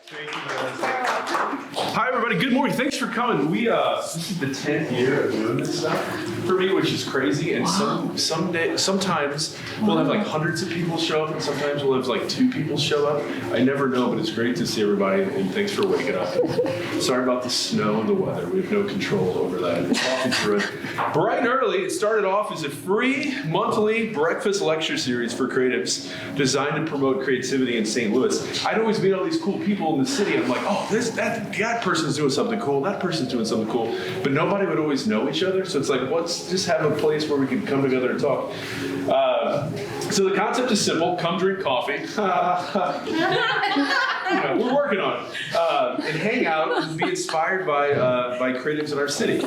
Thank you, man. Hi, everybody. Good morning. Thanks for coming. This is the 10th year of doing this stuff for me, which is crazy. And sometimes we'll have like hundreds of people show up, and sometimes we'll have like 2 people show up. I never know, but it's great to see everybody. And thanks for waking up. Sorry about the snow and the weather. We have no control over that. It's walking through it. Bright and early. It started off as a free monthly breakfast lecture series for creatives designed to promote creativity in St. Louis. I'd always meet all these cool people in the city. I'm like, oh, that person's doing something cool. That person's doing something cool. But nobody would always know each other. So it's like, let's just have a place where we can come together and talk. So the concept is simple. Come drink coffee. We're working on it. And hang out and be inspired by creatives in our city.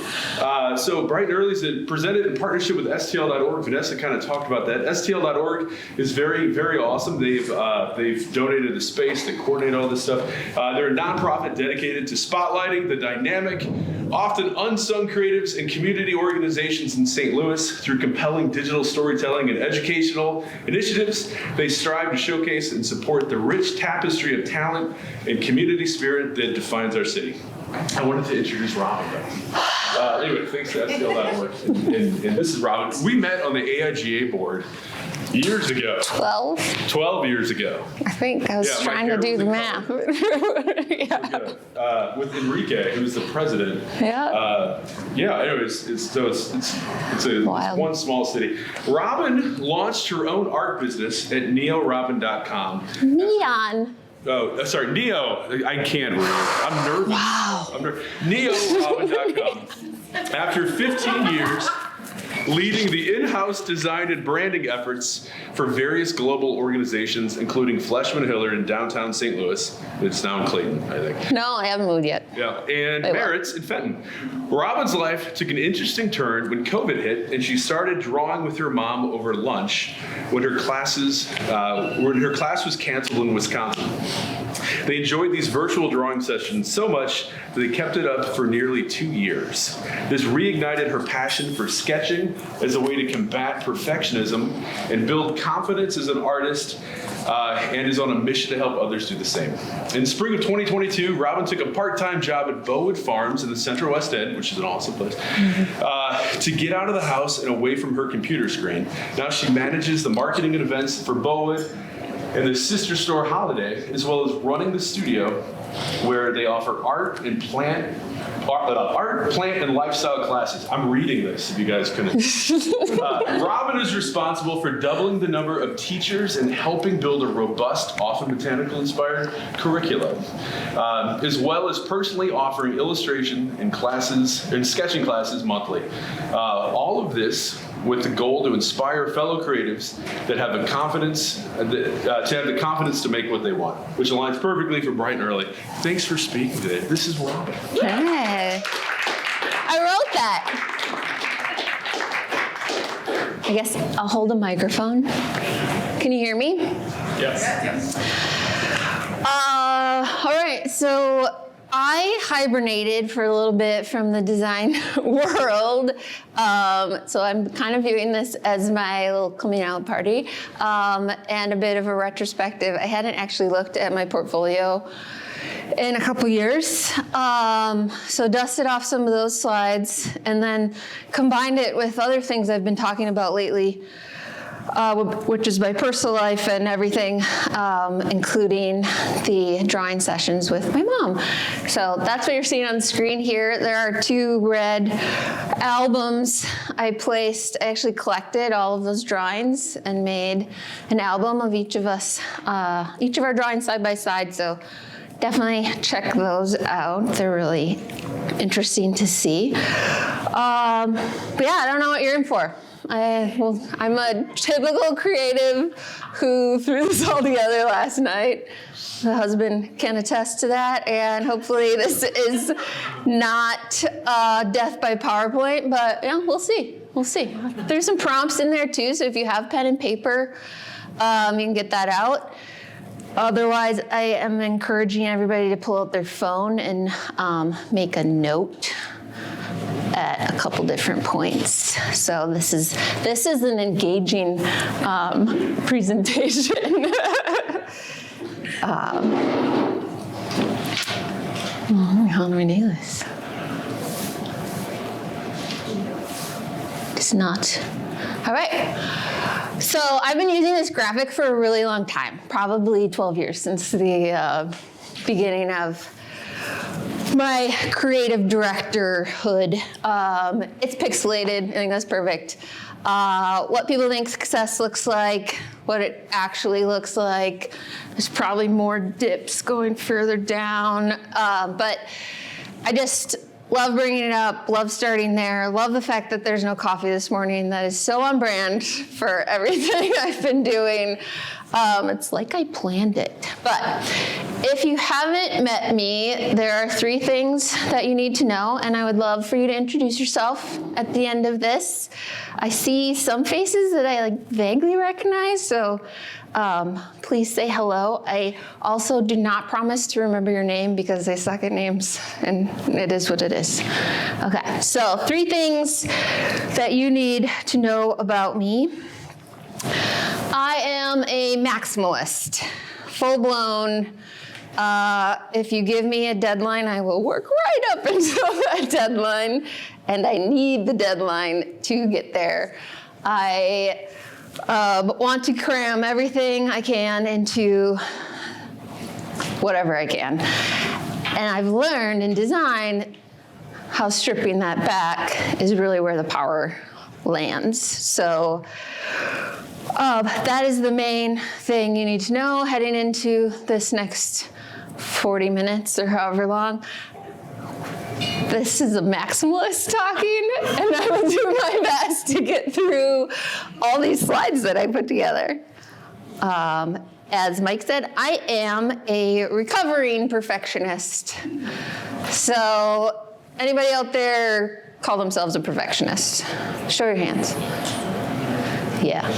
So Bright and Early is presented in partnership with STL.org. Vanessa kind of talked about that. STL.org is very, very awesome. They've donated the space. They coordinate all this stuff. They're a nonprofit dedicated to spotlighting the dynamic, often unsung creatives and community organizations in St. Louis through compelling digital storytelling and educational initiatives. They strive to showcase and support the rich tapestry of talent and community spirit that defines our city. I wanted to introduce Robin. Anyway, thanks to STL.org. And this is Robin. We met on the AIGA board years ago. 12 years ago. I think I was trying to do the math. With Enrique, who was the president. Anyways, it's one small city. Robin launched her own art business at neorobin.com. Neon. Oh, sorry, Neo. I can't read. I'm nervous. Wow. neorobin.com. After 15 years leading the in-house design and branding efforts for various global organizations, including Fleshman Hillard in downtown St. Louis. It's now in Clayton, I think. No, I haven't moved yet. Yeah, and Merritt's in Fenton. Robin's life took an interesting turn when COVID hit, and she started drawing with her mom over lunch when her class was canceled in Wisconsin. They enjoyed these virtual drawing sessions so much that they kept it up for nearly 2 years. This reignited her passion for sketching as a way to combat perfectionism and build confidence as an artist, and is on a mission to help others do the same. In spring of 2022, Robin took a part-time job at Bowood Farms in the Central West End, which is an awesome place, to get out of the house and away from her computer screen. Now she manages the marketing and events for Bowood and the sister store Holiday, as well as running the studio where they offer art, plant, and lifestyle classes. I'm reading this, if you guys couldn't. Robin is responsible for doubling the number of teachers and helping build a robust, often botanical-inspired curriculum, as well as personally offering illustration and sketching classes monthly. All of this with the goal to inspire fellow creatives that have the confidence to make what they want, which aligns perfectly for Bright and Early. Thanks for speaking today. This is Robin. Hey. I wrote that. I guess I'll hold a microphone. Can you hear me? Yes. All right, so I hibernated for a little bit from the design world, so I'm kind of viewing this as my little coming out party, and a bit of a retrospective. I hadn't actually looked at my portfolio in a couple years, so dusted off some of those slides and then combined it with other things I've been talking about lately, which is my personal life and everything, including the drawing sessions with my mom. So that's what you're seeing on the screen here. There are 2 red albums I actually collected all of those drawings and made an album of each of our drawings side by side. So definitely check those out. They're really interesting to see. But yeah, I don't know what you're in for. I'm a typical creative who threw this all together last night. The husband can attest to that, and hopefully this is not death by PowerPoint, but yeah, we'll see. There's some prompts in there too, so if you have pen and paper, you can get that out. Otherwise, I am encouraging everybody to pull out their phone and make a note at a couple different points. So this is an engaging presentation. How do we do this? It's not. All right. So I've been using this graphic for a really long time, probably 12 years, since the beginning of my creative directorhood. It's pixelated. I think that's perfect. What people think success looks like, what it actually looks like. There's probably more dips going further down, but I just love bringing it up, love starting there, love the fact that there's no coffee this morning. That is so on brand for everything I've been doing. It's like I planned it. But if you haven't met me, there are 3 things that you need to know, and I would love for you to introduce yourself at the end of this. I see some faces that I vaguely recognize, so please say hello. I also do not promise to remember your name because I suck at names, and it is what it is. Okay, so 3 things that you need to know about me. I am a maximalist, full-blown. If you give me a deadline, I will work right up until that deadline, and I need the deadline to get there. I want to cram everything I can into whatever I can. And I've learned in design how stripping that back is really where the power lands. So that is the main thing you need to know heading into this next 40 minutes or however long. This is a maximalist talking, and I will do my best to get through all these slides that I put together. As Mike said, I am a recovering perfectionist. So anybody out there call themselves a perfectionist? Show your hands. Yeah.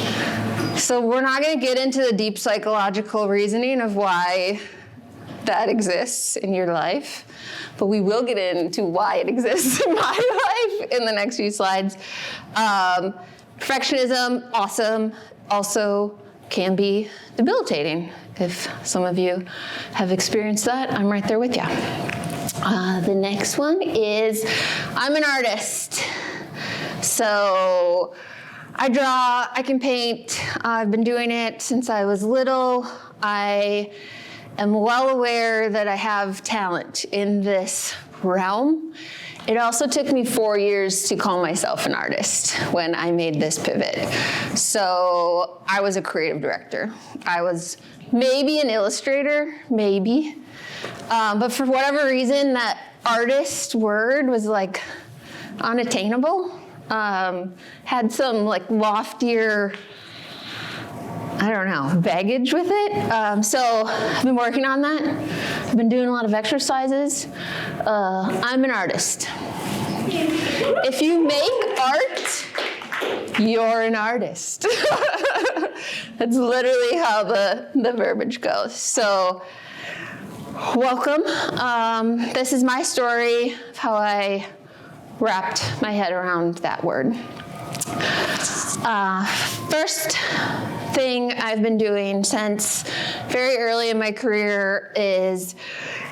So we're not going to get into the deep psychological reasoning of why that exists in your life, but we will get into why it exists in my life in the next few slides. Perfectionism, awesome, also can be debilitating. If some of you have experienced that, I'm right there with you. The next one is I'm an artist. So I draw, I can paint. I've been doing it since I was little. I am well aware that I have talent in this realm. It also took me 4 years to call myself an artist when I made this pivot. So I was a creative director. I was maybe an illustrator, maybe. But for whatever reason, that artist word was unattainable. Had some loftier, I don't know, baggage with it. So I've been working on that. I've been doing a lot of exercises. I'm an artist. If you make art, you're an artist. That's literally how the verbiage goes. So welcome. This is my story of how I wrapped my head around that word. First thing I've been doing since very early in my career is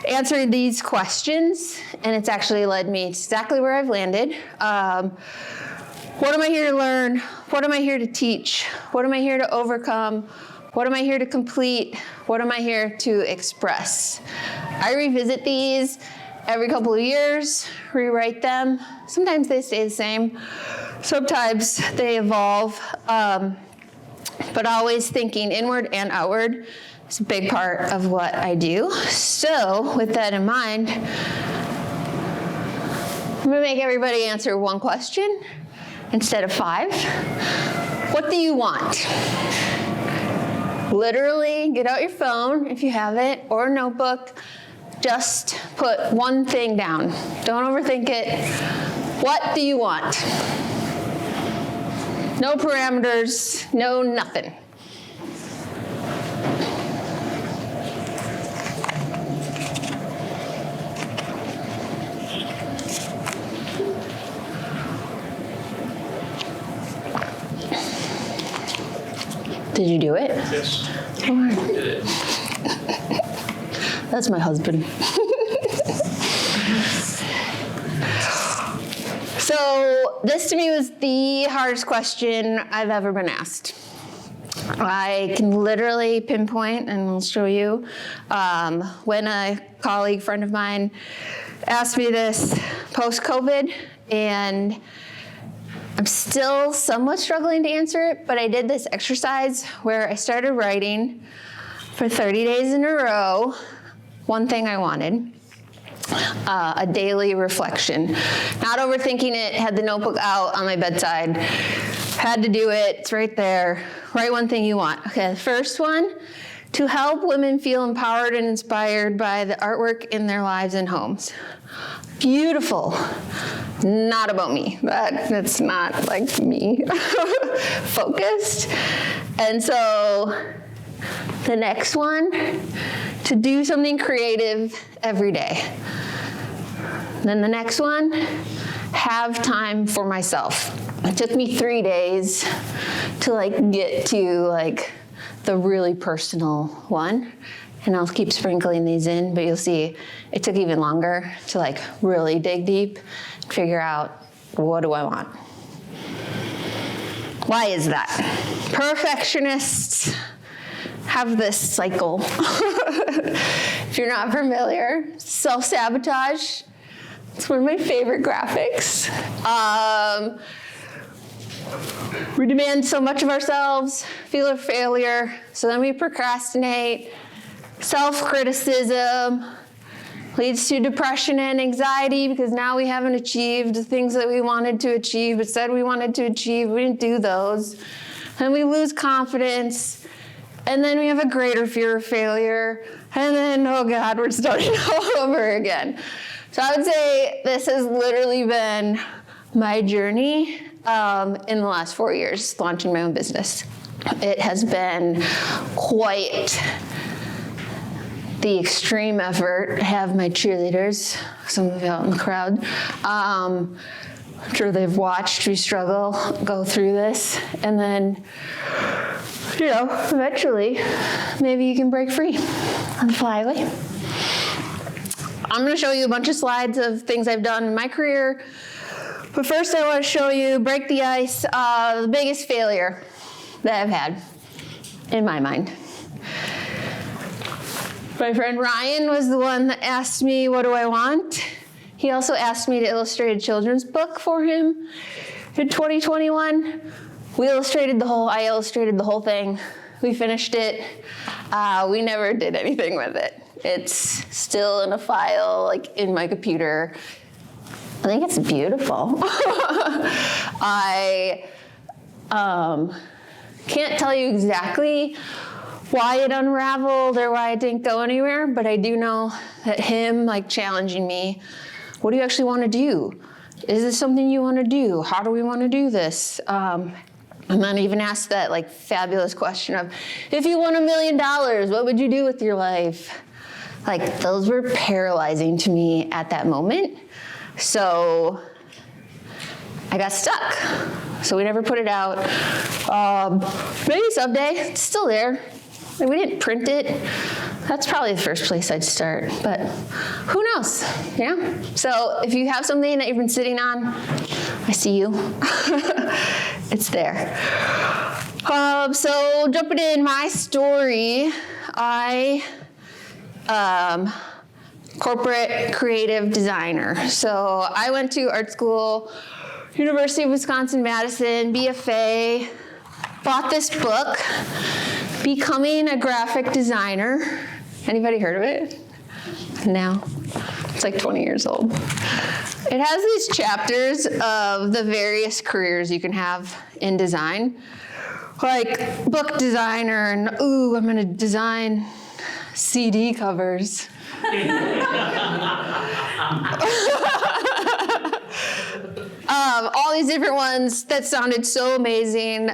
answering these questions, and it's actually led me to exactly where I've landed. What am I here to learn? What am I here to teach? What am I here to overcome? What am I here to complete? What am I here to express? I revisit these every couple of years, rewrite them. Sometimes they stay the same. Sometimes they evolve. But always thinking inward and outward is a big part of what I do. So with that in mind, I'm gonna make everybody answer one question instead of 5. What do you want? Literally, get out your phone if you have it, or a notebook. Just put one thing down. Don't overthink it. What do you want? No parameters, no nothing. Did you do it? Yes. Come on. That's my husband. So this to me was the hardest question I've ever been asked. I can literally pinpoint, and I'll show you, when a colleague friend of mine asked me this post-COVID, and I'm still somewhat struggling to answer it, but I did this exercise where I started writing for 30 days in a row, one thing I wanted. A daily reflection. Not overthinking it, had the notebook out on my bedside. Had to do it, it's right there. Write one thing you want. Okay, the first one, to help women feel empowered and inspired by the artwork in their lives and homes. Beautiful. Not about me. That's not like me focused. And so the next one, to do something creative every day. Then the next one, have time for myself. It took me 3 days to get to the really personal one. And I'll keep sprinkling these in, but you'll see it took even longer to really dig deep and figure out, what do I want? Why is that? Perfectionists have this cycle. If you're not familiar, self-sabotage. It's one of my favorite graphics. We demand so much of ourselves, feel a failure, so then we procrastinate. Self-criticism leads to depression and anxiety because now we haven't achieved the things that we wanted to achieve, but said we wanted to achieve. We didn't do those. And we lose confidence. And then we have a greater fear of failure. And then, oh God, we're starting all over again. So I would say this has literally been my journey in the last 4 years, launching my own business. It has been quite the extreme effort. I have my cheerleaders, some of you out in the crowd. I'm sure they've watched me struggle, go through this, and then, eventually, maybe you can break free and fly away. I'm gonna show you a bunch of slides of things I've done in my career, but first I wanna show you, break the ice, the biggest failure that I've had, in my mind. My friend Ryan was the one that asked me, what do I want? He also asked me to illustrate a children's book for him in 2021. I illustrated the whole thing. We finished it. We never did anything with it. It's still in a file, in my computer. I think it's beautiful. I can't tell you exactly why it unraveled or why it didn't go anywhere, but I do know that him challenging me, what do you actually want to do? Is this something you want to do? How do we want to do this? And then even asked that fabulous question of, if you won $1 million, what would you do with your life? Those were paralyzing to me at that moment. So I got stuck. So we never put it out. Maybe someday, it's still there. We didn't print it. That's probably the first place I'd start, but who knows, yeah? So if you have something that you've been sitting on, I see you. It's there. So jumping in my story, I corporate creative designer. So I went to art school, University of Wisconsin-Madison, BFA, bought this book, Becoming a Graphic Designer. Anybody heard of it? No. It's 20 years old. It has these chapters of the various careers you can have in design. Book designer, and ooh, I'm gonna design CD covers. All these different ones that sounded so amazing.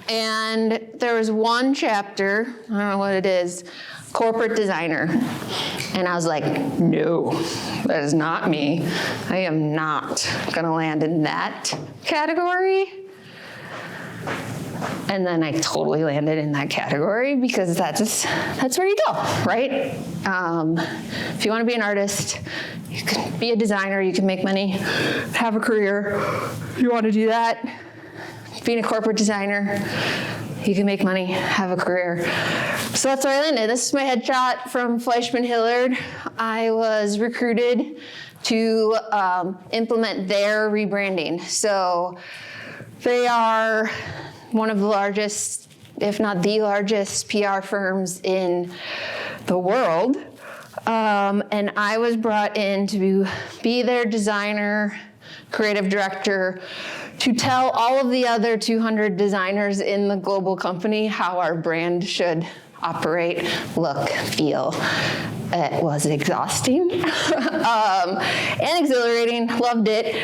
And there was one chapter, I don't know what it is, corporate designer. And I was like, no, that is not me. I am not gonna land in that category. And then I totally landed in that category because that's where you go, right? If you want to be an artist, you can be a designer, you can make money, have a career. If you want to do that, being a corporate designer, you can make money, have a career. So that's where I landed. This is my headshot from Fleischman Hillard. I was recruited to implement their rebranding. So they are one of the largest, if not the largest, PR firms in the world. And I was brought in to be their designer, creative director, to tell all of the other 200 designers in the global company how our brand should operate, look, feel. It was exhausting and exhilarating, loved it.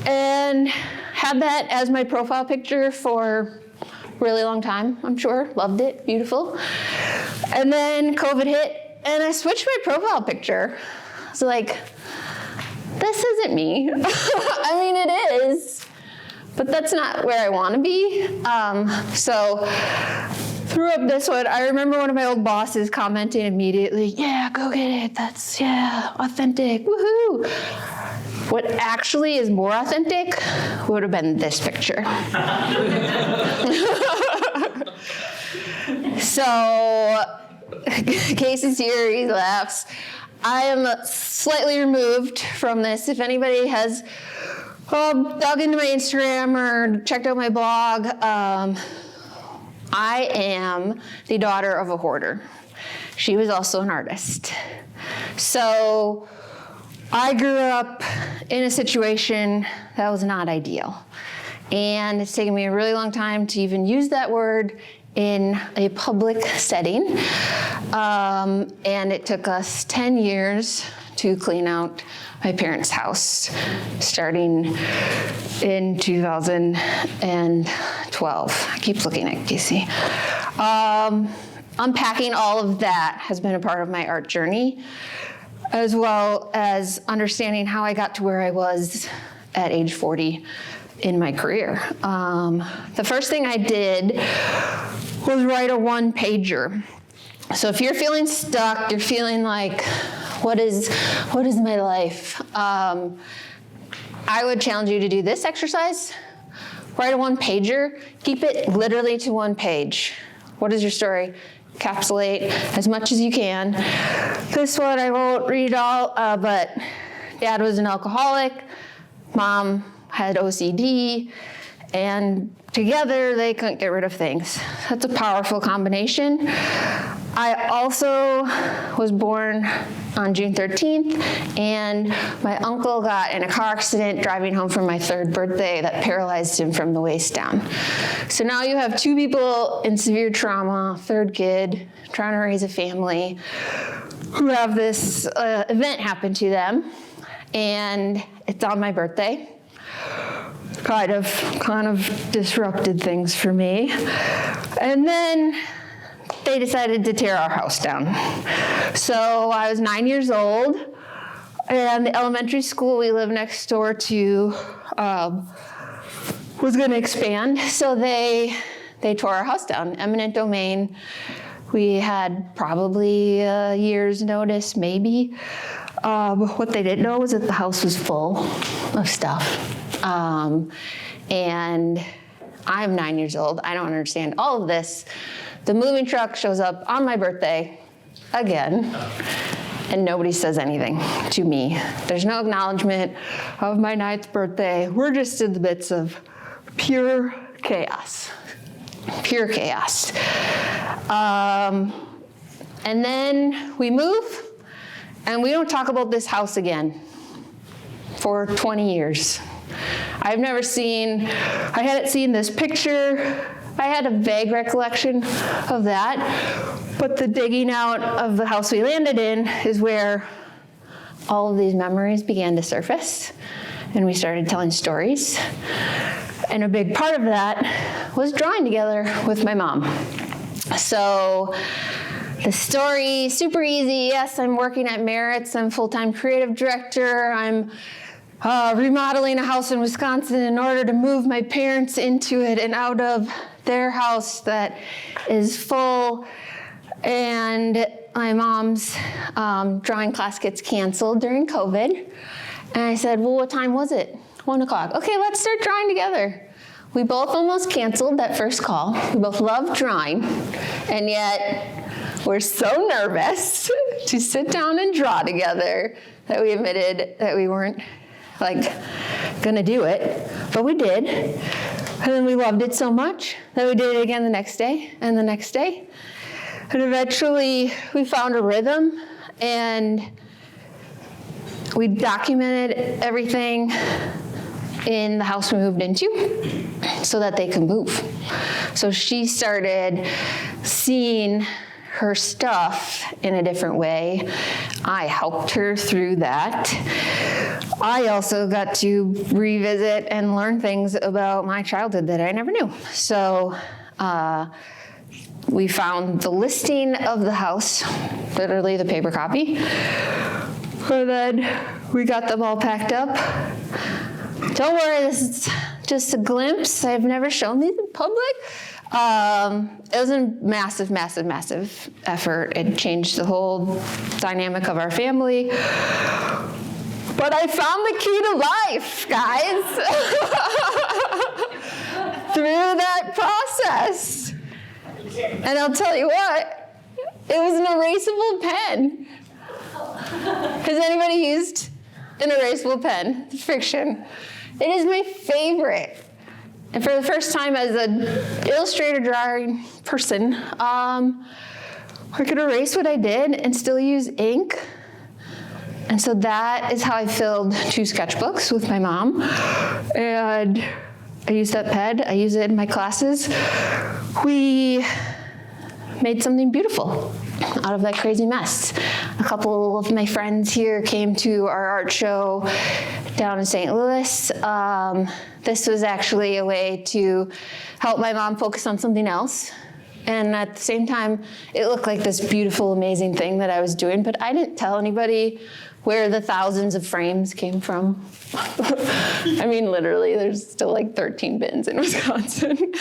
And had that as my profile picture for a really long time, I'm sure. Loved it, beautiful. And then COVID hit, and I switched my profile picture. I was like, this isn't me. I mean, it is, but that's not where I want to be. So threw up this one. I remember one of my old bosses commenting immediately, yeah, go get it. That's, yeah, authentic, woohoo. What actually is more authentic would have been this picture. So Casey's here, he laughs. I am slightly removed from this. If anybody has dug into my Instagram or checked out my blog, I am the daughter of a hoarder. She was also an artist. So I grew up in a situation that was not ideal. And it's taken me a really long time to even use that word in a public setting. And it took us 10 years to clean out my parents' house, starting in 2012. I keep looking at Casey. Unpacking all of that has been a part of my art journey, as well as understanding how I got to where I was at age 40 in my career. The first thing I did was write a one-pager. So if you're feeling stuck, you're feeling like, what is my life? I would challenge you to do this exercise. Write a one-pager, keep it literally to one page. What is your story? Encapsulate as much as you can. This one I won't read all, but Dad was an alcoholic, Mom had OCD, and together they couldn't get rid of things. That's a powerful combination. I also was born on June 13th, and my uncle got in a car accident driving home from my 3rd birthday that paralyzed him from the waist down. So now you have 2 people in severe trauma, 3rd kid, trying to raise a family, who have this event happen to them, and it's on my birthday. Kind of disrupted things for me. And then they decided to tear our house down. So I was 9 years old, and the elementary school we live next door to was going to expand. So they tore our house down, eminent domain. We had probably a year's notice, maybe. What they didn't know was that the house was full of stuff. And I'm 9 years old. I don't understand all of this. The moving truck shows up on my birthday again, and nobody says anything to me. There's no acknowledgement of my 9th birthday. We're just in the midst of pure chaos. Pure chaos. And then we move, and we don't talk about this house again for 20 years. I hadn't seen this picture. I had a vague recollection of that, but the digging out of the house we landed in is where all of these memories began to surface, and we started telling stories. And a big part of that was drawing together with my mom. So the story, super easy. Yes, I'm working at Merritt's. I'm full-time creative director. I'm remodeling a house in Wisconsin in order to move my parents into it and out of their house that is full. And my mom's drawing class gets canceled during COVID. And I said, well, what time was it? 1 o'clock. Okay, let's start drawing together. We both almost canceled that first call. We both love drawing. And yet we're so nervous to sit down and draw together that we admitted that we weren't gonna do it, but we did. And then we loved it so much that we did it again the next day and the next day. And eventually we found a rhythm, and we documented everything in the house we moved into so that they could move. So she started seeing her stuff in a different way. I helped her through that. I also got to revisit and learn things about my childhood that I never knew. So we found the listing of the house, literally the paper copy. And then we got them all packed up. Don't worry, this is just a glimpse. I've never shown these in public. It was a massive, massive, massive effort. It changed the whole dynamic of our family. But I found the key to life, guys, through that process. And I'll tell you what, it was an erasable pen. Has anybody used an erasable pen? It's fiction. It is my favorite. And for the first time as an illustrator drawing person, I could erase what I did and still use ink. And so that is how I filled 2 sketchbooks with my mom. And I used that pen, I use it in my classes. We made something beautiful out of that crazy mess. A couple of my friends here came to our art show down in St. Louis. This was actually a way to help my mom focus on something else. And at the same time, it looked like this beautiful, amazing thing that I was doing, but I didn't tell anybody where the thousands of frames came from. I mean, literally, there's still like 13 bins in Wisconsin.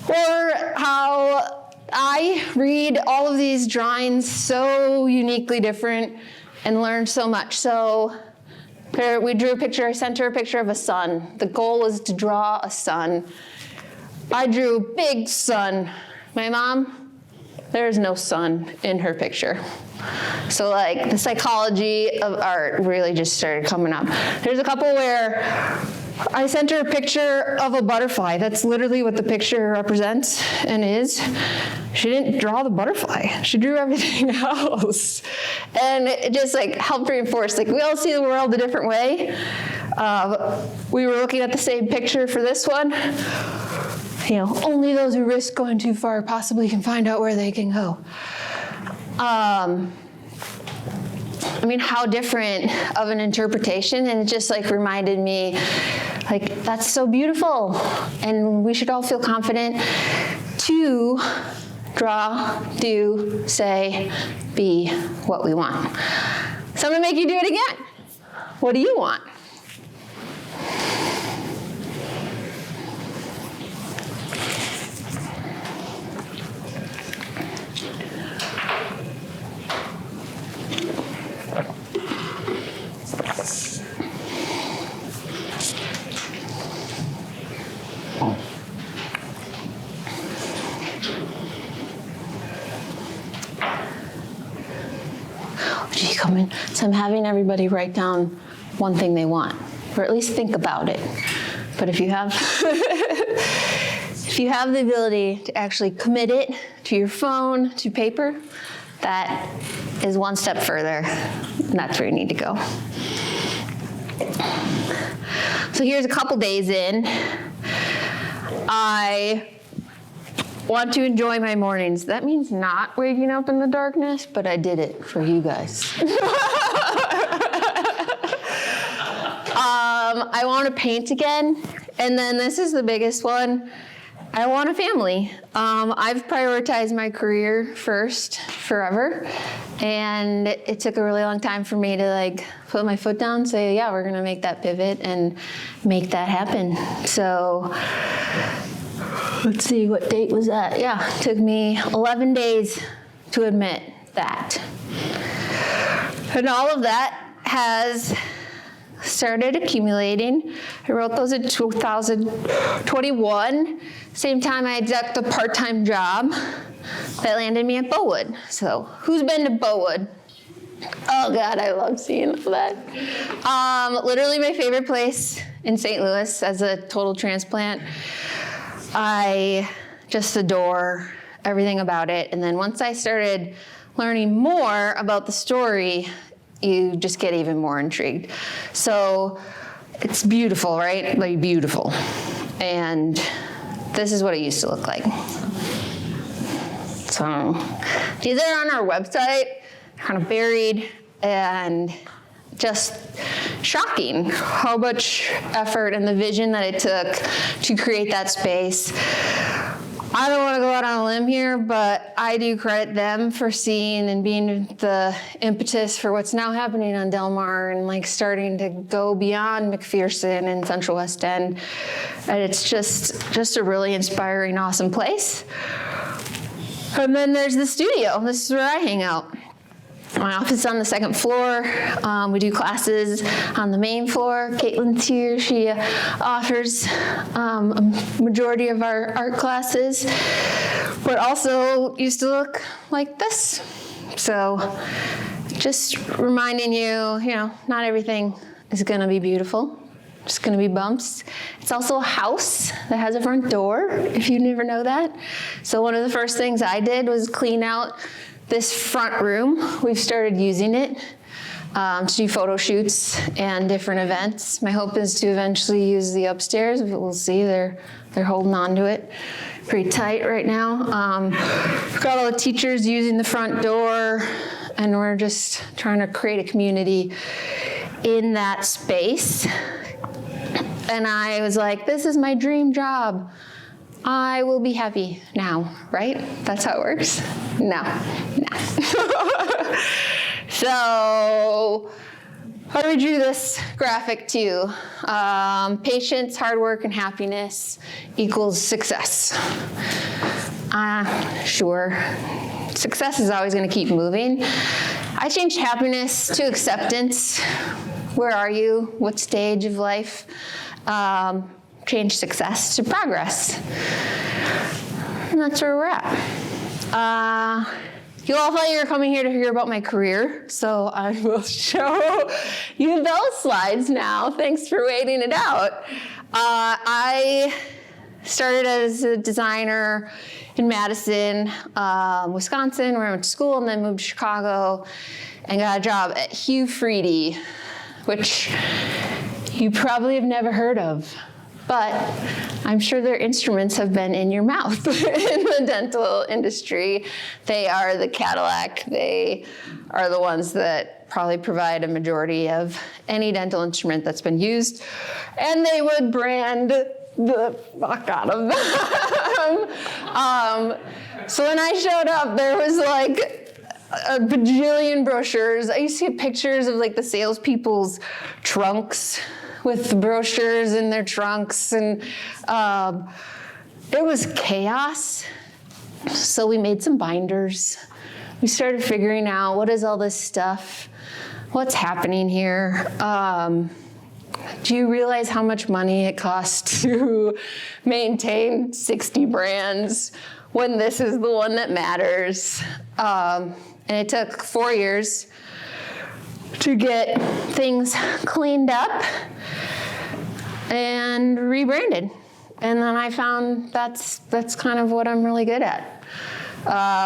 Or how I read all of these drawings so uniquely different and learned so much. So we drew a picture, I sent her a picture of a sun. The goal was to draw a sun. I drew a big sun. My mom, there is no sun in her picture. So like the psychology of art really just started coming up. There's a couple where I sent her a picture of a butterfly. That's literally what the picture represents and is. She didn't draw the butterfly. She drew everything else. And it just like helped reinforce, like we all see the world a different way. We were looking at the same picture for this one. You know, only those who risk going too far possibly can find out where they can go. I mean, how different of an interpretation, and it just like reminded me, like, that's so beautiful, and we should all feel confident to draw, do, say, be what we want. So I'm gonna make you do it again. What do you want? So I'm having everybody write down one thing they want, or at least think about it. But if you have, if you have the ability to actually commit it to your phone, to paper, that is one step further, and that's where you need to go. So here's a couple days in. I want to enjoy my mornings. That means not waking up in the darkness, but I did it for you guys. I want to paint again. And then this is the biggest one. I want a family. I've prioritized my career first forever, and it took a really long time for me to like put my foot down and say, yeah, we're gonna make that pivot and make that happen. So let's see, what date was that? Yeah, it took me 11 days to admit that. And all of that has started accumulating. I wrote those in 2021. Same time I got the part-time job that landed me at Bowood. So who's been to Bowood? Oh God, I love seeing that. Literally my favorite place in St. Louis as a total transplant. I just adore everything about it. And then once I started learning more about the story, you just get even more intrigued. So it's beautiful, right? Like beautiful. And this is what it used to look like. So these are on our website, kind of buried, and just shocking how much effort and the vision that it took to create that space. I don't want to go out on a limb here, but I do credit them for seeing and being the impetus for what's now happening on Del Mar and like starting to go beyond McPherson and Central West End. And it's just a really inspiring, awesome place. And then there's the studio. This is where I hang out. My office is on the second floor. We do classes on the main floor. Caitlin's here. She offers a majority of our art classes, but also used to look like this. So just reminding you, not everything is gonna be beautiful. It's gonna be bumps. It's also a house that has a front door, if you never know that. So one of the first things I did was clean out this front room. We've started using it to do photo shoots and different events. My hope is to eventually use the upstairs, but we'll see. They're holding on to it pretty tight right now. We've got all the teachers using the front door, and we're just trying to create a community in that space. And I was like, this is my dream job. I will be happy now, right? That's how it works? No. So I drew this graphic too. Patience, hard work, and happiness equals success. Sure. Success is always going to keep moving. I changed happiness to acceptance. Where are you? What stage of life? Change success to progress. And that's where we're at. You all thought you were coming here to hear about my career, so I will show you those slides now. Thanks for waiting it out. I started as a designer in Madison, Wisconsin, where I went to school, and then moved to Chicago and got a job at Hugh Freedy, which you probably have never heard of. But I'm sure their instruments have been in your mouth in the dental industry. They are the Cadillac. They are the ones that probably provide a majority of any dental instrument that's been used. And they would brand the fuck out of them. So when I showed up, there was like a bajillion brochures. I used to get pictures of like the salespeople's trunks with the brochures in their trunks, and it was chaos. So we made some binders. We started figuring out, what is all this stuff? What's happening here? Do you realize how much money it costs to maintain 60 brands when this is the one that matters? And it took 4 years to get things cleaned up and rebranded. And then I found that's kind of what I'm really good at.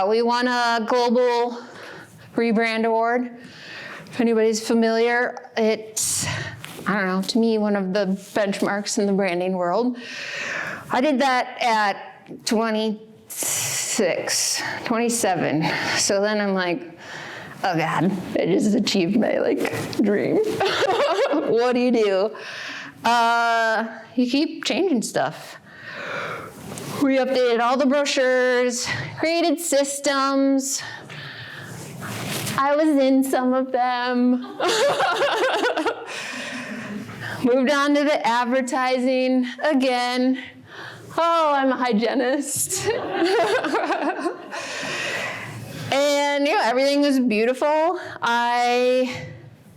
We won a global rebrand award. If anybody's familiar, it's, I don't know, to me, one of the benchmarks in the branding world. I did that at 27. So then I'm like, oh God, I just achieved my dream. What do? You keep changing stuff. We updated all the brochures, created systems. I was in some of them. Moved on to the advertising again. Oh, I'm a hygienist. And everything was beautiful. I,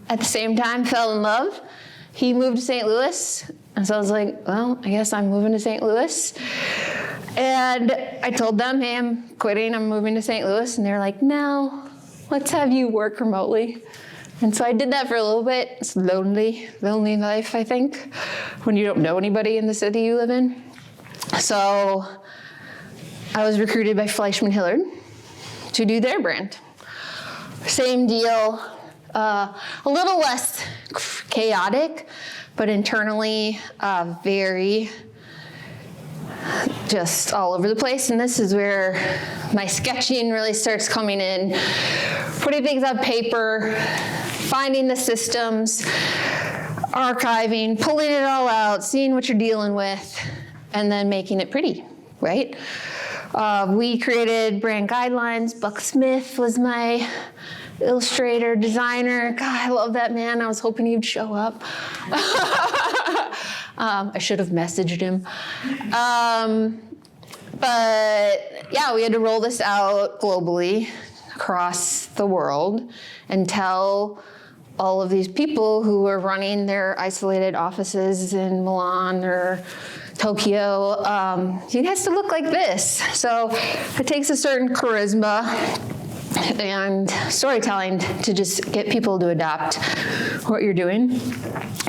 at the same time, fell in love. He moved to St. Louis. And so I was like, well, I guess I'm moving to St. Louis. And I told them, hey, I'm quitting, I'm moving to St. Louis. And they're like, no, let's have you work remotely. And so I did that for a little bit. It's lonely life, I think, when you don't know anybody in the city you live in. So I was recruited by Fleischmann Hillard to do their brand. Same deal, a little less chaotic, but internally very just all over the place. And this is where my sketching really starts coming in, putting things on paper, finding the systems, archiving, pulling it all out, seeing what you're dealing with, and then making it pretty, right? We created brand guidelines. Buck Smith was my illustrator, designer. God, I love that man. I was hoping he'd show up. I should have messaged him. But yeah, we had to roll this out globally across the world and tell all of these people who were running their isolated offices in Milan or Tokyo, it has to look like this. So it takes a certain charisma and storytelling to just get people to adopt what you're doing.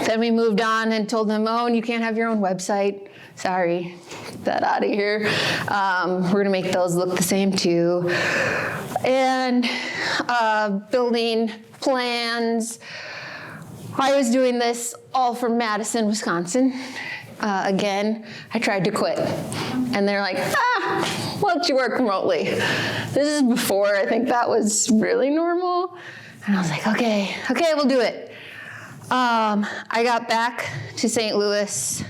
Then we moved on and told them, oh, and you can't have your own website. Sorry, get that out of here. We're gonna make those look the same too. And building plans. I was doing this all from Madison, Wisconsin. Again, I tried to quit. And they're like, why don't you work remotely? This is before I think that was really normal. And I was like, okay, we'll do it. I got back to St. Louis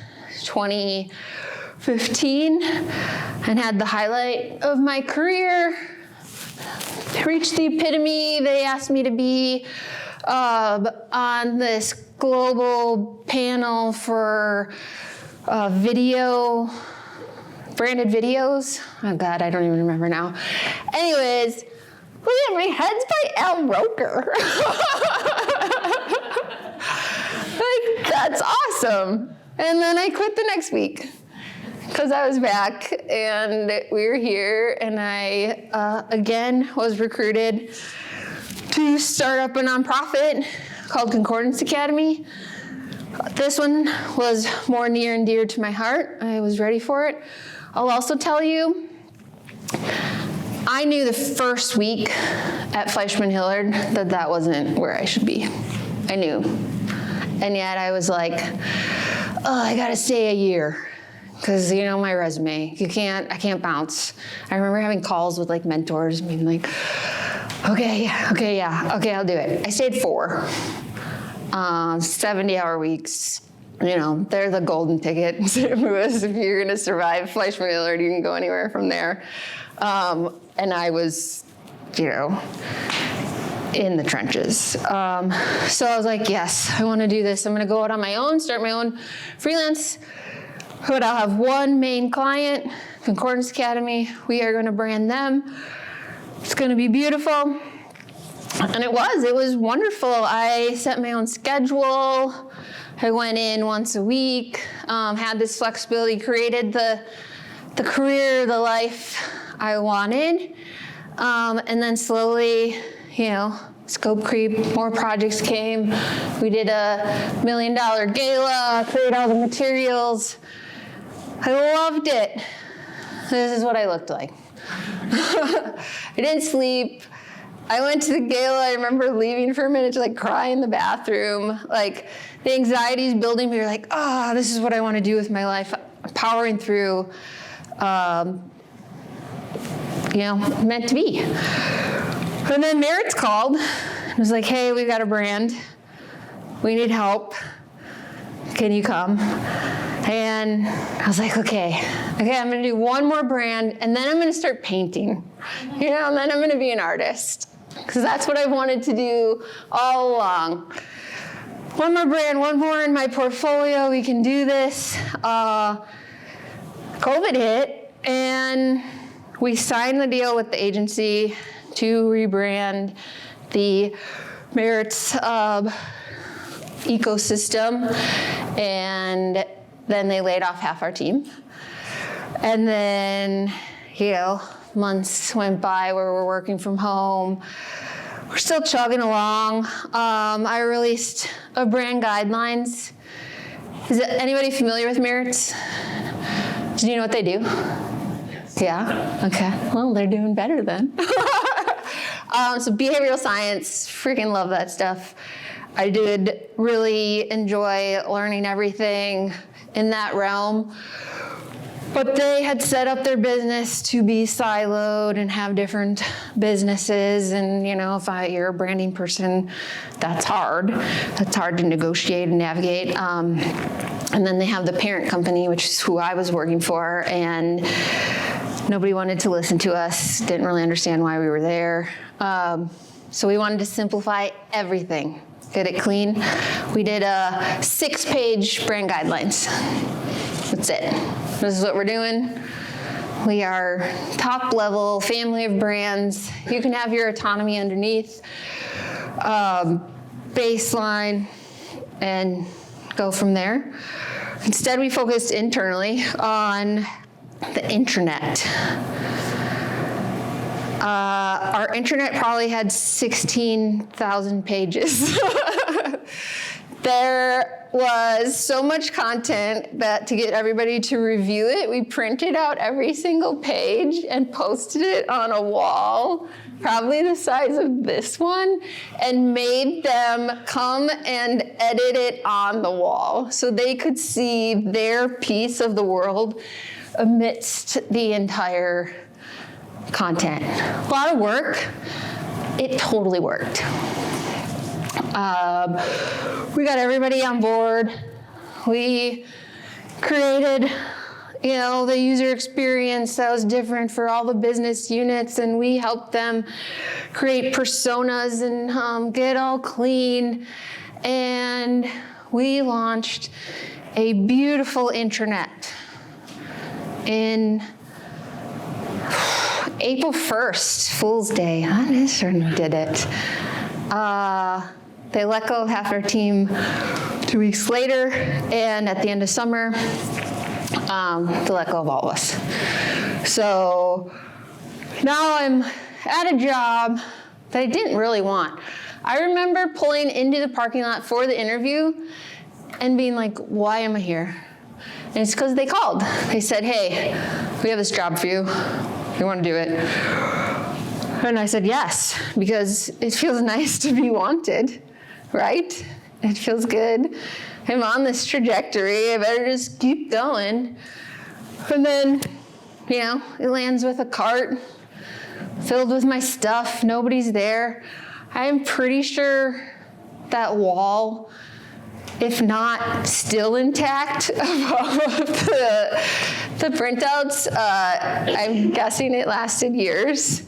2015 and had the highlight of my career. Reached the epitome. They asked me to be on this global panel for branded videos. Oh God, I don't even remember now. Anyways, we had my heads by Al Roker. Like, that's awesome. And then I quit the next week because I was back and we were here, and I, again, was recruited to start up a nonprofit called Concordance Academy. This one was more near and dear to my heart. I was ready for it. I'll also tell you, I knew the first week at Fleischmann Hillard that wasn't where I should be. I knew. And yet I was like, oh, I gotta stay a year. Because my resume, I can't bounce. I remember having calls with like mentors, being like, okay, I'll do it. I stayed 4. 70-hour weeks. They're the golden ticket in St. Louis. If you're gonna survive Fleischmann Hillard, you can go anywhere from there. And I was, in the trenches. So I was like, yes, I wanna do this. I'm gonna go out on my own, start my own freelance. But I'll have one main client, Concordance Academy. We are gonna brand them. It's gonna be beautiful. And it was wonderful. I set my own schedule. I went in once a week, had this flexibility, created the career, the life I wanted. And then slowly, scope creep, more projects came. We did a $1 million gala, created all the materials. I loved it. This is what I looked like. I didn't sleep. I went to the gala. I remember leaving for a minute to cry in the bathroom. Like, the anxiety's building. We were like, this is what I want to do with my life. I'm powering through, meant to be. And then Merritt's called. It was like, hey, we've got a brand. We need help. Can you come? And I was like, okay, Okay, I'm gonna do one more brand, and then I'm gonna start painting, and then I'm gonna be an artist, because that's what I've wanted to do all along. One more brand, one more in my portfolio, we can do this. COVID hit, and we signed the deal with the agency to rebrand the Merritt's ecosystem, and then they laid off half our team. And then, months went by where we're working from home. We're still chugging along. I released a brand guidelines. Is anybody familiar with Merritt's? Do you know what they do? Yes. Yeah? Okay. Well, they're doing better then. So behavioral science, freaking love that stuff. I did really enjoy learning everything in that realm. But they had set up their business to be siloed and have different businesses. And, if you're a branding person, that's hard. That's hard to negotiate and navigate. And then they have the parent company, which is who I was working for. And nobody wanted to listen to us, didn't really understand why we were there. So we wanted to simplify everything, get it clean. We did a 6-page brand guidelines. That's it. This is what we're doing. We are top level family of brands. You can have your autonomy underneath, baseline, and go from there. Instead, we focused internally on the intranet. Our intranet probably had 16,000 pages. There was so much content that to get everybody to review it, we printed out every single page and posted it on a wall, probably the size of this one, and made them come and edit it on the wall so they could see their piece of the world amidst the entire content. A lot of work. It totally worked. We got everybody on board. We created, the user experience that was different for all the business units, and we helped them create personas and get all clean. And we launched a beautiful intranet in April 1st, Fool's Day. That is when we did it. They let go of half our team 2 weeks later, and at the end of summer, they let go of all of us. So now I'm at a job that I didn't really want. I remember pulling into the parking lot for the interview and being like, why am I here? And it's because they called. They said, hey, we have this job for you. You want to do it? And I said yes, because it feels nice to be wanted, right? It feels good. I'm on this trajectory. I better just keep going. And then, it lands with a cart filled with my stuff. Nobody's there. I'm pretty sure that wall, if not still intact, of all of the printouts, I'm guessing it lasted years.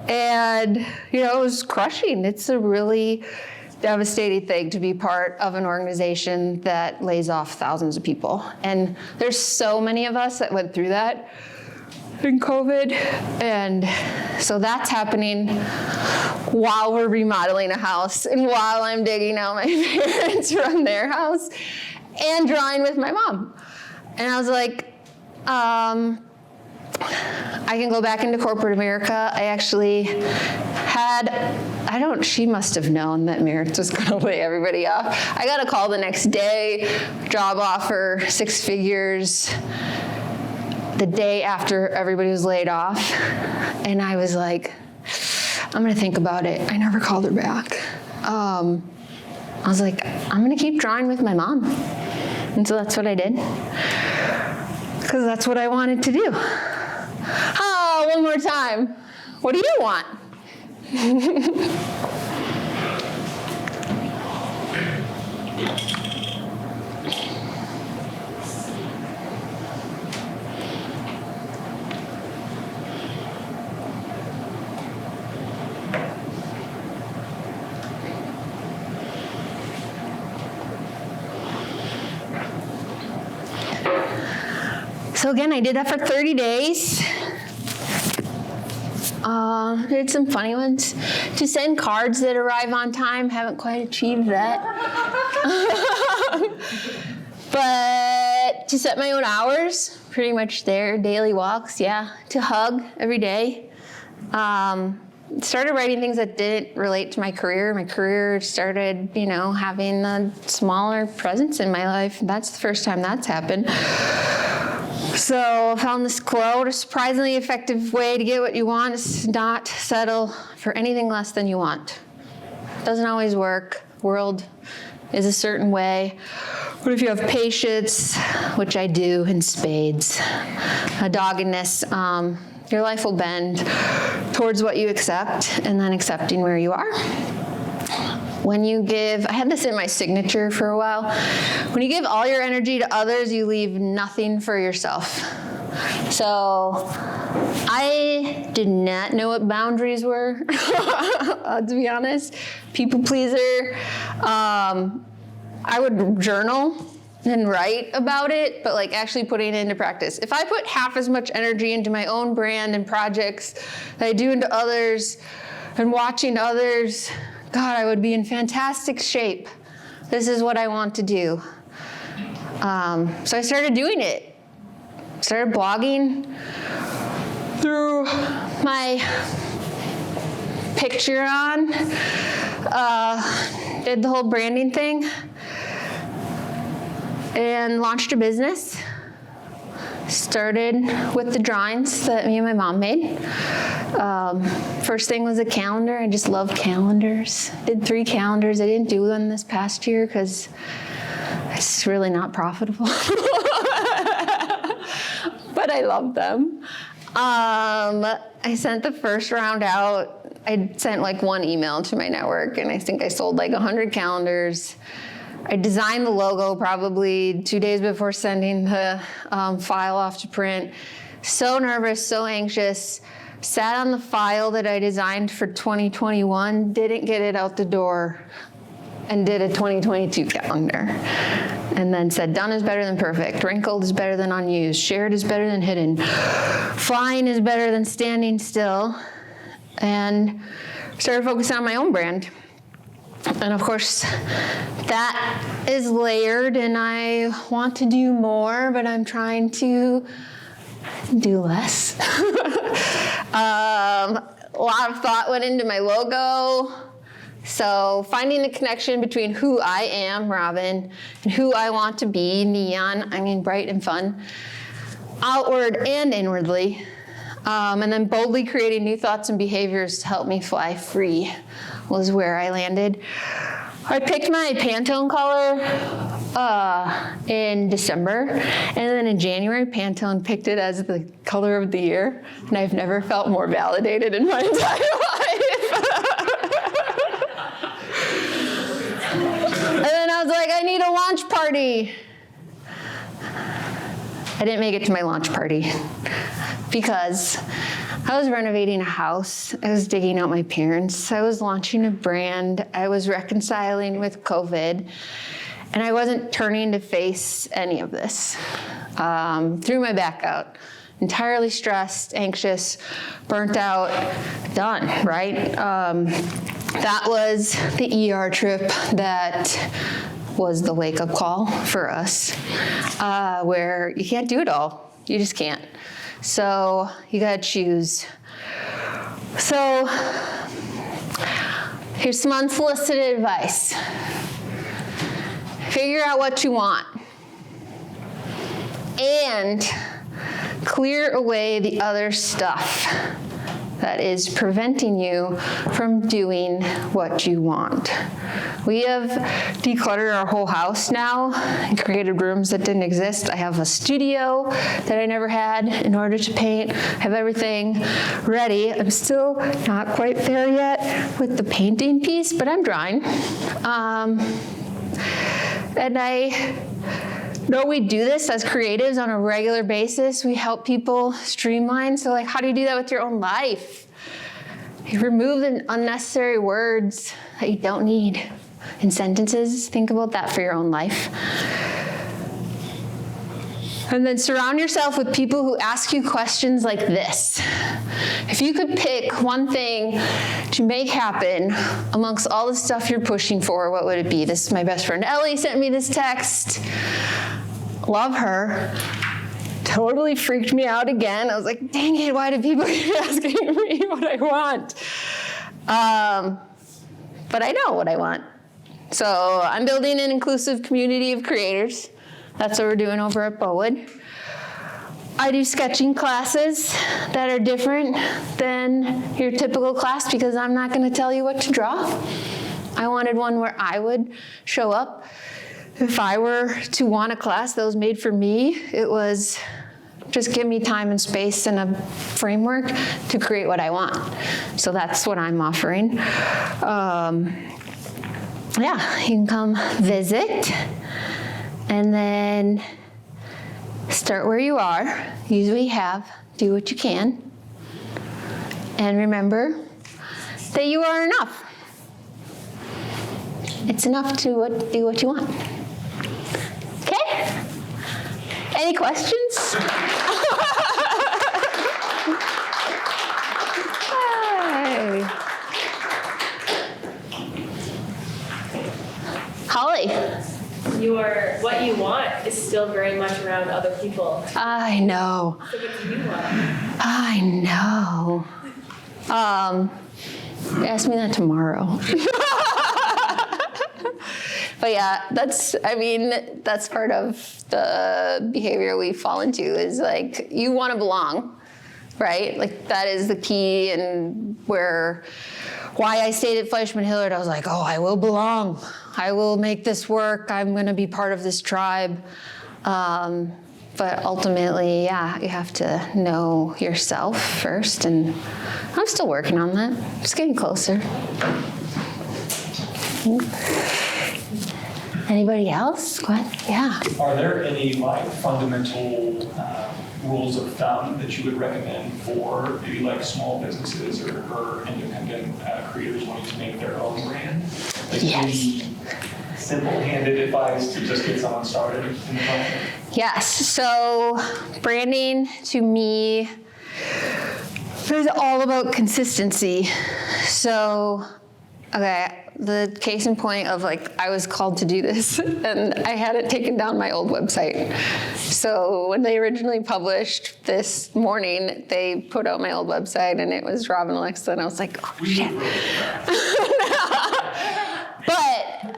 And, it was crushing. It's a really devastating thing to be part of an organization that lays off thousands of people. And there's so many of us that went through that in COVID. And so that's happening while we're remodeling a house and while I'm digging out my parents from their house and drawing with my mom. And I was like, I can go back into corporate America. I actually she must have known that Merritt's was going to lay everybody off. I got a call the next day, job offer, 6 figures, the day after everybody was laid off. And I was like, I'm going to think about it. I never called her back. I was like, I'm going to keep drawing with my mom. And so that's what I did. Because that's what I wanted to do. Oh, one more time. What do you want? So again, I did that for 30 days. Did some funny ones. To send cards that arrive on time, haven't quite achieved that. But to set my own hours, pretty much there. Daily walks, yeah. To hug every day. Started writing things that didn't relate to my career. My career started, having a smaller presence in my life. That's the first time that's happened. So I found this quote: a surprisingly effective way to get what you want is not settle for anything less than you want. Doesn't always work. World is a certain way. But if you have patience, which I do in spades, a doggedness, your life will bend towards what you accept, and then accepting where you are. When you give, I had this in my signature for a while. When you give all your energy to others, you leave nothing for yourself. So I did not know what boundaries were, to be honest. People pleaser. I would journal and write about it, but actually putting it into practice. If I put half as much energy into my own brand and projects that I do into others and watching others, God, I would be in fantastic shape. This is what I want to do. So I started doing it. Started blogging through my picture on. Did the whole branding thing. And launched a business. Started with the drawings that me and my mom made. First thing was a calendar. I just love calendars. Did 3 calendars. I didn't do one this past year because it's really not profitable. But I love them. I sent the first round out. I sent 1 email to my network, and I think I sold 100 calendars. I designed the logo probably 2 days before sending the file off to print. So nervous, so anxious. Sat on the file that I designed for 2021, didn't get it out the door, and did a 2022 calendar. And then said, done is better than perfect. Wrinkled is better than unused. Shared is better than hidden. Flying is better than standing still. And started focusing on my own brand. And of course, that is layered, and I want to do more, but I'm trying to do less. A lot of thought went into my logo. So finding the connection between who I am, Robin, and who I want to be, neon, bright and fun, outward and inwardly. And then boldly creating new thoughts and behaviors to help me fly free was where I landed. I picked my Pantone color in December, and then in January, Pantone picked it as the color of the year, and I've never felt more validated in my entire life. And then I was like, I need a launch party. I didn't make it to my launch party because I was renovating a house. I was digging out my parents. I was launching a brand. I was reconciling with COVID. And I wasn't turning to face any of this. Threw my back out. Entirely stressed, anxious, burnt out, done, right? That was the ER trip that was the wake-up call for us, where you can't do it all. You just can't. So you gotta choose. So here's some unsolicited advice. Figure out what you want and clear away the other stuff that is preventing you from doing what you want. We have decluttered our whole house now and created rooms that didn't exist. I have a studio that I never had in order to paint. I have everything ready. I'm still not quite there yet with the painting piece, but I'm drawing. And I know we do this as creatives on a regular basis. We help people streamline. So how do you do that with your own life? You remove the unnecessary words that you don't need in sentences. Think about that for your own life. And then surround yourself with people who ask you questions like this. If you could pick one thing to make happen amongst all the stuff you're pushing for, what would it be? This is my best friend Ellie sent me this text. Love her. Totally freaked me out again. I was like, dang it, why do people keep asking me what I want? But I know what I want. So I'm building an inclusive community of creators. That's what we're doing over at Bowood. I do sketching classes that are different than your typical class because I'm not going to tell you what to draw. I wanted one where I would show up. If I were to want a class that was made for me, it was just give me time and space and a framework to create what I want. So that's what I'm offering. Yeah, you can come visit and then start where you are, use what you have, do what you can, and remember that you are enough. It's enough to do what you want. Okay? Any questions? Hey. Holly. What you want is still very much around other people. I know. So what do you want? I know. Ask me that tomorrow. But yeah, that's part of the behavior we fall into is like, you want to belong, right? Like that is the key, and why I stayed at Fleischmann Hillard, I was like, oh, I will belong. I will make this work. I'm going to be part of this tribe. But ultimately, yeah, you have to know yourself first, and I'm still working on that. Just getting closer. Anybody else? Go ahead. Yeah. Are there any fundamental rules of thumb that you would recommend for maybe small businesses or independent creators wanting to make their own brand? Yes. Any simple-handed advice to just get someone started in the process? Yes. So branding to me is all about consistency. So, okay. The case in point of I was called to do this and I hadn't taken down my old website. So when they originally published this morning, they put out my old website and it was Robin Alexa, and I was like, oh shit. But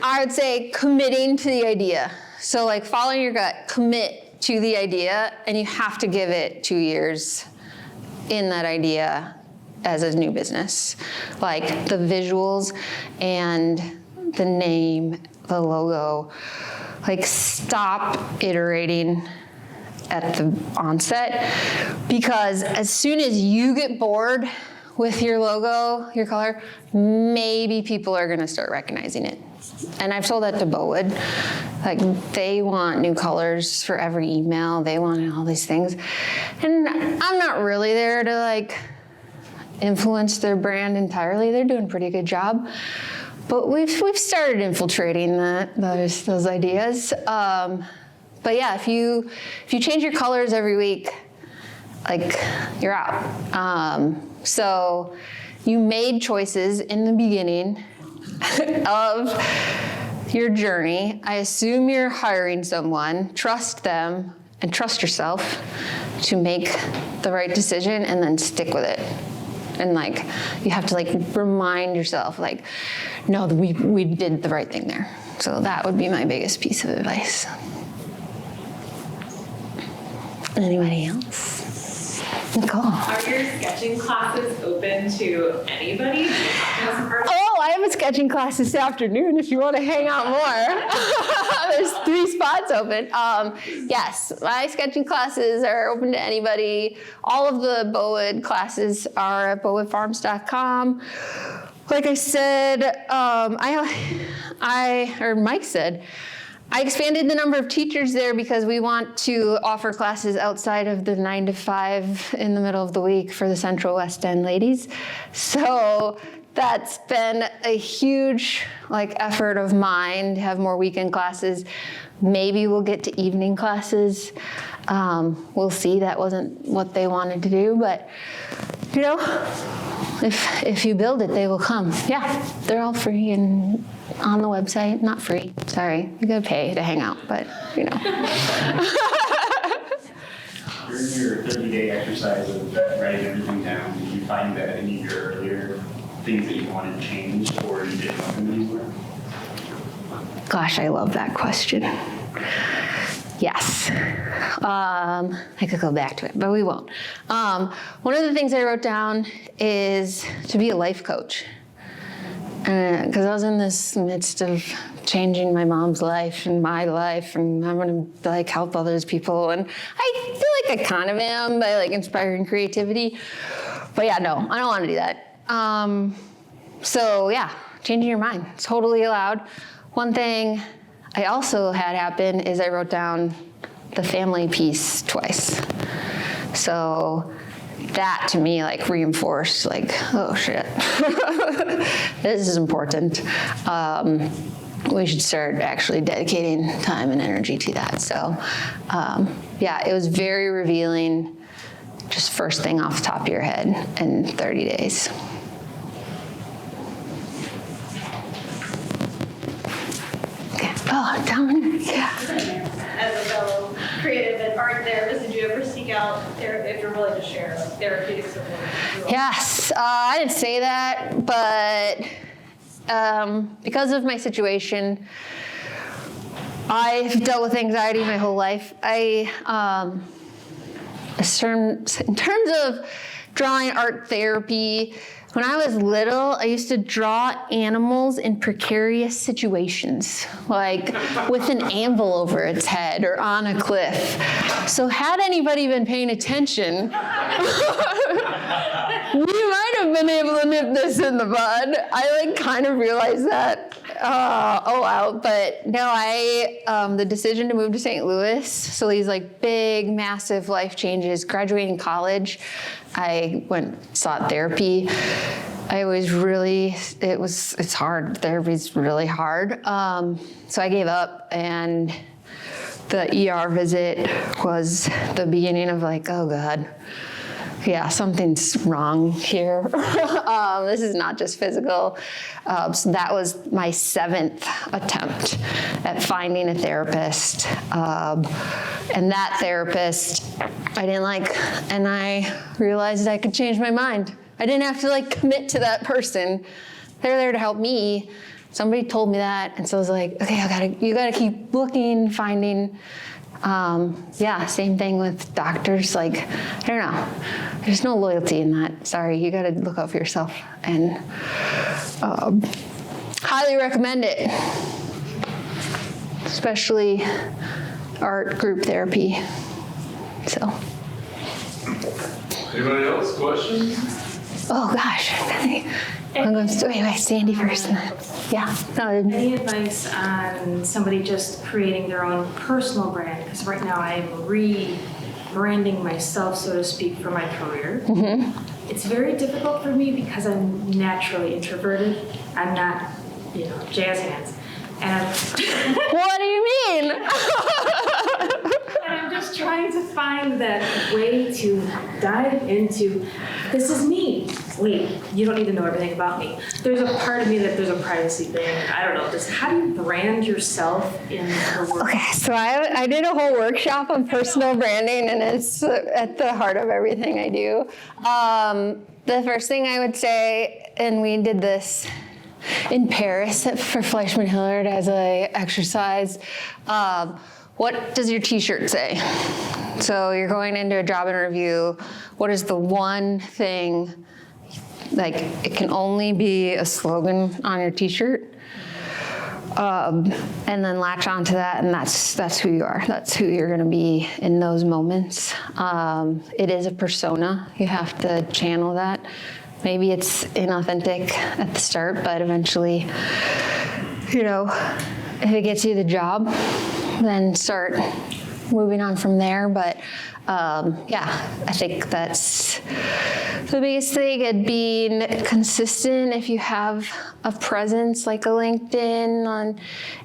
I would say committing to the idea. So following your gut, commit to the idea, and you have to give it 2 years in that idea as a new business. The visuals and the name, the logo, stop iterating at the onset, because as soon as you get bored with your logo, your color, maybe people are gonna start recognizing it. And I've told that to Bowood. They want new colors for every email, they want all these things. And I'm not really there to influence their brand entirely. They're doing a pretty good job. But we've started infiltrating those ideas. But yeah, if you change your colors every week, you're out. So you made choices in the beginning of your journey. I assume you're hiring someone. Trust them and trust yourself to make the right decision, and then stick with it. And you have to remind yourself, no, we did the right thing there. So that would be my biggest piece of advice. Anybody else? Nicole. Are your sketching classes open to anybody? Oh, I have a sketching class this afternoon if you want to hang out more. There's 3 spots open. Yes, my sketching classes are open to anybody. All of the Bowood classes are at bowoodfarms.com. Like I said, Mike said, I expanded the number of teachers there because we want to offer classes outside of the 9 to 5 in the middle of the week for the Central West End ladies. So that's been a huge effort of mine to have more weekend classes. Maybe we'll get to evening classes. We'll see. That wasn't what they wanted to do, but if you build it, they will come. Yeah, they're all free and on the website. Not free, sorry. You gotta pay to hang out, but During your 30-day exercise of writing everything down, did you find that any of your earlier things that you wanted changed or you didn't want them anymore? gosh, I love that question. Yes. I could go back to it, but we won't. One of the things I wrote down is to be a life coach. Because I was in this midst of changing my mom's life and my life, and I want to help others people, and I feel like I kind of am by inspiring creativity. But yeah, no, I don't want to do that. So yeah, changing your mind, it's totally allowed. One thing I also had happen is I wrote down the family piece twice. So that to me reinforced oh shit, this is important. We should start actually dedicating time and energy to that. So yeah, it was very revealing, just first thing off the top of your head in 30 days. Okay. Oh, Dominic, yeah. As a fellow creative and art therapist, did you ever seek out, if you're willing to share, therapeutic support? Yes, I didn't say that, but because of my situation, I've dealt with anxiety my whole life. In terms of drawing art therapy, when I was little, I used to draw animals in precarious situations, like with an anvil over its head or on a cliff. So had anybody been paying attention, we might have been able to nip this in the bud. I kind of realized that all out, but no, the decision to move to St. Louis, so these big, massive life changes, graduating college, I sought therapy. It's hard. Therapy's really hard. So I gave up, and the ER visit was the beginning of oh God, yeah, something's wrong here. This is not just physical. So that was my 7th attempt at finding a therapist. And that therapist I didn't like, and I realized I could change my mind. I didn't have to commit to that person. They're there to help me. Somebody told me that, and so I was okay, you gotta keep looking, finding. Yeah, same thing with doctors. I don't know. There's no loyalty in that. Sorry, you got to look out for yourself. And highly recommend it, especially art group therapy. So. Anybody else? Questions? Oh gosh, I'm going to wait, Sandy first. Yeah. Any advice on somebody just creating their own personal brand? Because right now I'm rebranding myself, so to speak, for my career. Mm-hmm. It's very difficult for me because I'm naturally introverted. I'm not, jazz hands. And what do you mean? And I'm just trying to find that way to dive into, this is me. Wait, you don't need to know everything about me. There's a part of me that there's a privacy thing. I don't know. How do you brand yourself in the world? Okay, so I did a whole workshop on personal branding, and it's at the heart of everything I do. The first thing I would say, and we did this in Paris for Fleischmann Hillard as an exercise, what does your t-shirt say? So you're going into a job interview, what is the one thing, it can only be a slogan on your t-shirt, and then latch onto that, and that's who you are. That's who you're gonna be in those moments. It is a persona. You have to channel that. Maybe it's inauthentic at the start, but eventually, if it gets you the job, then start moving on from there. But yeah, I think that's the biggest thing, and being consistent. If you have a presence like a LinkedIn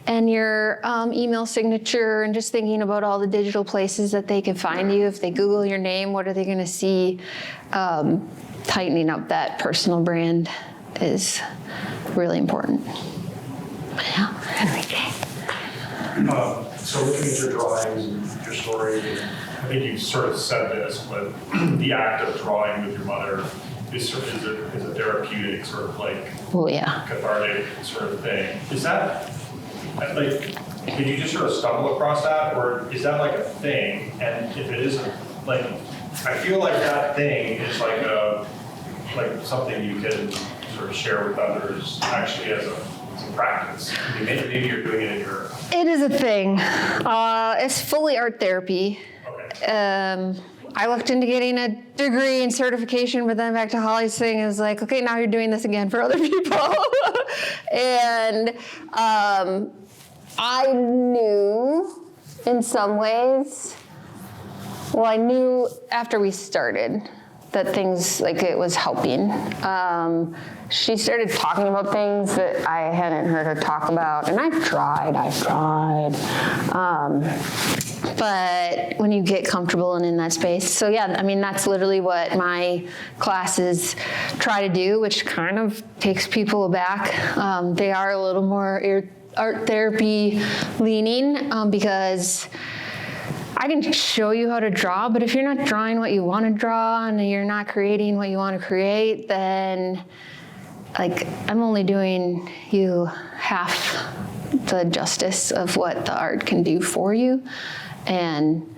and your email signature, and just thinking about all the digital places that they can find you. If they Google your name, what are they going to see? Tightening up that personal brand is really important. Yeah, Enrique. So looking at your drawings and your story, I think you sort of said this, but the act of drawing with your mother is a therapeutic sort of like Oh yeah. cathartic sort of thing. Is that like, did you just sort of stumble across that, or is that like a thing? And if it isn't, like, I feel like that thing is like something you can sort of share with others actually as a practice. I mean, maybe you're doing it in your. It is a thing. It's fully art therapy. Okay. I looked into getting a degree and certification, but then back to Holly's thing is like, okay, now you're doing this again for other people. And I knew in some ways, well, I knew after we started that things, like it was helping. She started talking about things that I hadn't heard her talk about, and I've tried. But when you get comfortable and in that space, so yeah, I mean, that's literally what my classes try to do, which kind of takes people aback. They are a little more art therapy leaning because I can show you how to draw, but if you're not drawing what you want to draw and you're not creating what you want to create, then like I'm only doing you half the justice of what the art can do for you. And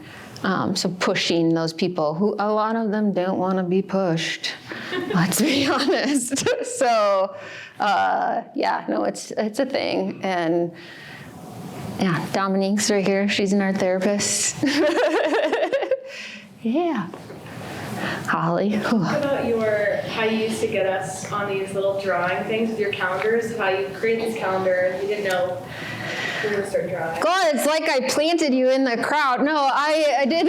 so pushing those people who, a lot of them don't want to be pushed, let's be honest. So yeah, no, it's a thing. And yeah, Dominique's right here. She's an art therapist. Yeah. Holly. What about how you used to get us on these little drawing things with your calendars, how you create this calendar and you didn't know we were going to start drawing? God, it's like I planted you in the crowd. No, I did.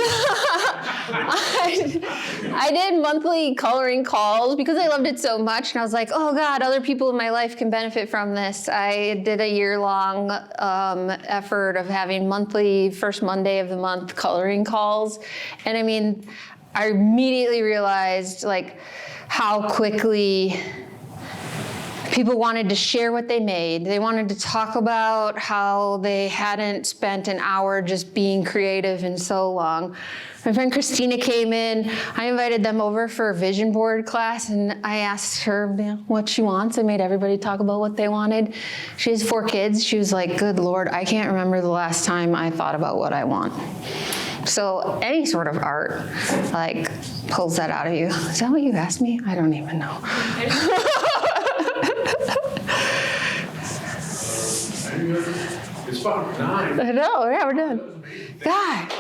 I did monthly coloring calls because I loved it so much, and I was like, oh God, other people in my life can benefit from this. I did a year-long effort of having monthly, first Monday of the month coloring calls, and I mean, I immediately realized like how quickly people wanted to share what they made. They wanted to talk about how they hadn't spent an hour just being creative in so long. My friend Christina came in. I invited them over for a vision board class, and I asked her what she wants. I made everybody talk about what they wanted. She has 4 kids. She was like, good Lord, I can't remember the last time I thought about what I want. So any sort of art, like, pulls that out of you. Is that what you asked me? I don't even know. It's about 9. I know, yeah, we're done. God.